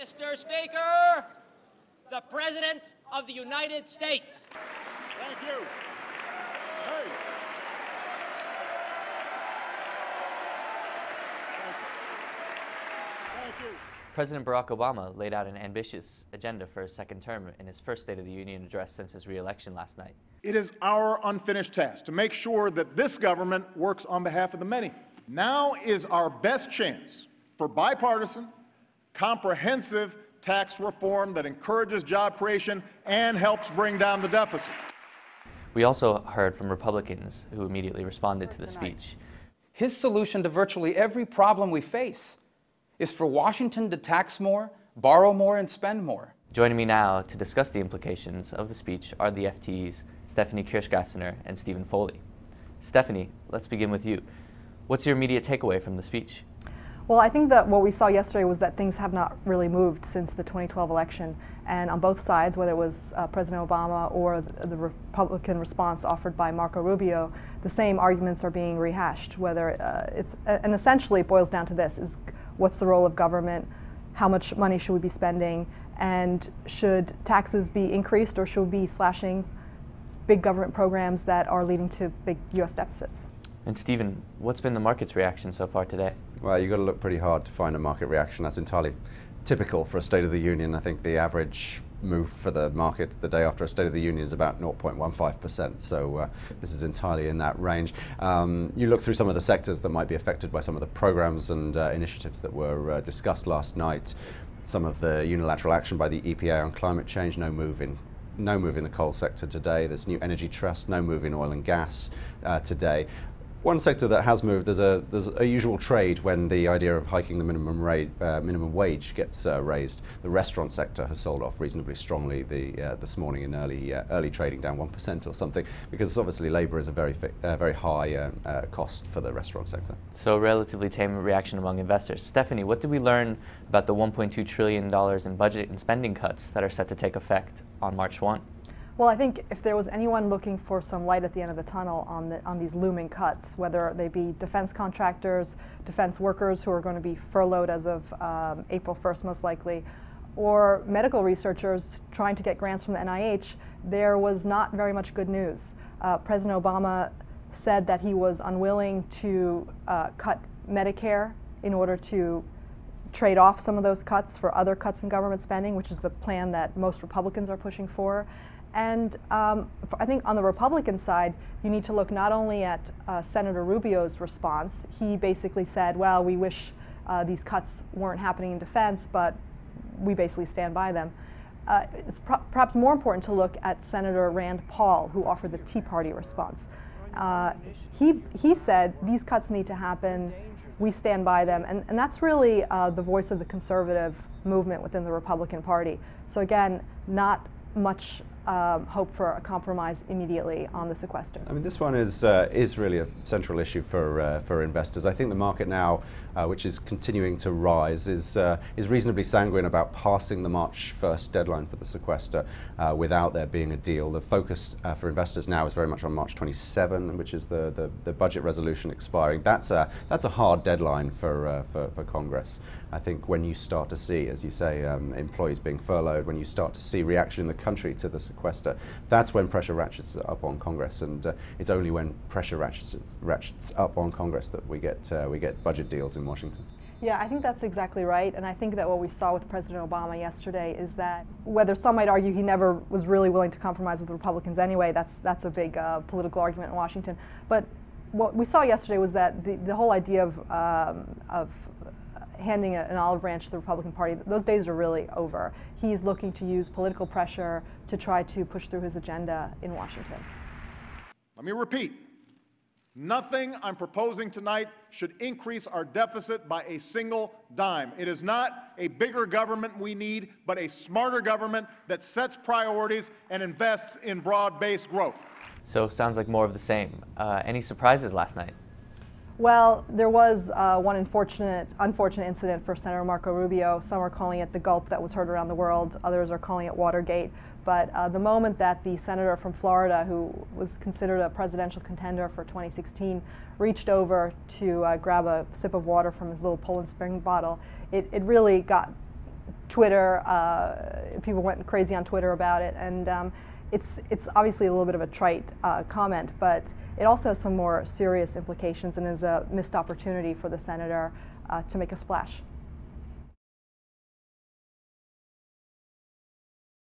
Mr. Speaker, the President of the United States. Thank you. Hey. Thank you. President Barack Obama laid out an ambitious agenda for his second term in his first State of the Union address since his re-election last night. It is our unfinished task to make sure that this government works on behalf of the many. Now is our best chance for bipartisan, comprehensive tax reform that encourages job creation and helps bring down the deficit. We also heard from Republicans who immediately responded to the speech. His solution to virtually every problem we face is for Washington to tax more, borrow more, and spend more. Joining me now to discuss the implications of the speech are the FTEs Stephanie Kirchgaessner and Stephen Foley. Stephanie, let's begin with you. What's your immediate takeaway from the speech? Well, I think that what we saw yesterday was that things have not really moved since the 2012 election. And on both sides, whether it was President Obama or the Republican response offered by Marco Rubio, the same arguments are being rehashed. And essentially it boils down to this, is what's the role of government, how much money should we be spending, and should taxes be increased or should we be slashing big government programs that are leading to big U.S. deficits? And Stephen, what's been the market's reaction so far today? Well, you've got to look pretty hard to find a market reaction. That's entirely typical for a State of the Union. I think the average move for the market the day after a State of the Union is about 0.15%. So this is entirely in that range. You look through some of the sectors that might be affected by some of the programs and initiatives that were discussed last night. Some of the unilateral action by the EPA on climate change, no move in the coal sector today. There's new energy trust, no move in oil and gas today. One sector that has moved, there's a usual trade when the idea of hiking the minimum wage gets raised. The restaurant sector has sold off reasonably strongly this morning in early trading, down 1% or something, because obviously labour is a very high cost for the restaurant sector. So relatively tame reaction among investors. Stephanie, what did we learn about the $1.2 trillion in budget and spending cuts that are set to take effect on March 1? Well, I think if there was anyone looking for some light at the end of the tunnel on these looming cuts, whether they be defense contractors, defense workers who are going to be furloughed as of April 1st most likely, or medical researchers trying to get grants from the NIH, there was not very much good news. President Obama said that he was unwilling to cut Medicare in order to trade off some of those cuts for other cuts in government spending, which is the plan that most Republicans are pushing for. And I think on the Republican side, you need to look not only at Senator Rubio's response. He basically said, well, we wish these cuts weren't happening in defense, but we basically stand by them. It's perhaps more important to look at Senator Rand Paul, who offered the Tea Party response. He said, these cuts need to happen, we stand by them, and that's really the voice of the conservative movement within the Republican Party. So again, not much hope for a compromise immediately on the sequester. I mean, this one is really a central issue for investors. I think the market now, which is continuing to rise, is reasonably sanguine about passing the March 1st deadline for the sequester without there being a deal. The focus for investors now is very much on March 27, which is the budget resolution expiring. That's a hard deadline for Congress. I think when you start to see, as you say, employees being furloughed, when you start to see reaction in the country to the sequester, that's when pressure ratchets up on Congress, and it's only when pressure ratchets up on Congress that we get budget deals in Washington. Yeah, I think that's exactly right, and I think that what we saw with President Obama yesterday is that, whether some might argue he never was really willing to compromise with the Republicans anyway, that's a big political argument in Washington, but what we saw yesterday was that the whole idea of handing an olive branch to the Republican Party, those days are really over. He's looking to use political pressure to try to push through his agenda in Washington. Let me repeat. Nothing I'm proposing tonight should increase our deficit by a single dime. It is not a bigger government we need, but a smarter government that sets priorities and invests in broad-based growth. So sounds like more of the same. Any surprises last night? Well, there was one unfortunate incident for Senator Marco Rubio. Some are calling it the gulp that was heard around the world. Others are calling it Watergate. But the moment that the senator from Florida, who was considered a presidential contender for 2016, reached over to grab a sip of water from his little Poland Spring bottle, it really got Twitter. People went crazy on Twitter about it, and it's obviously a little bit of a trite comment, but it also has some more serious implications and is a missed opportunity for the senator to make a splash.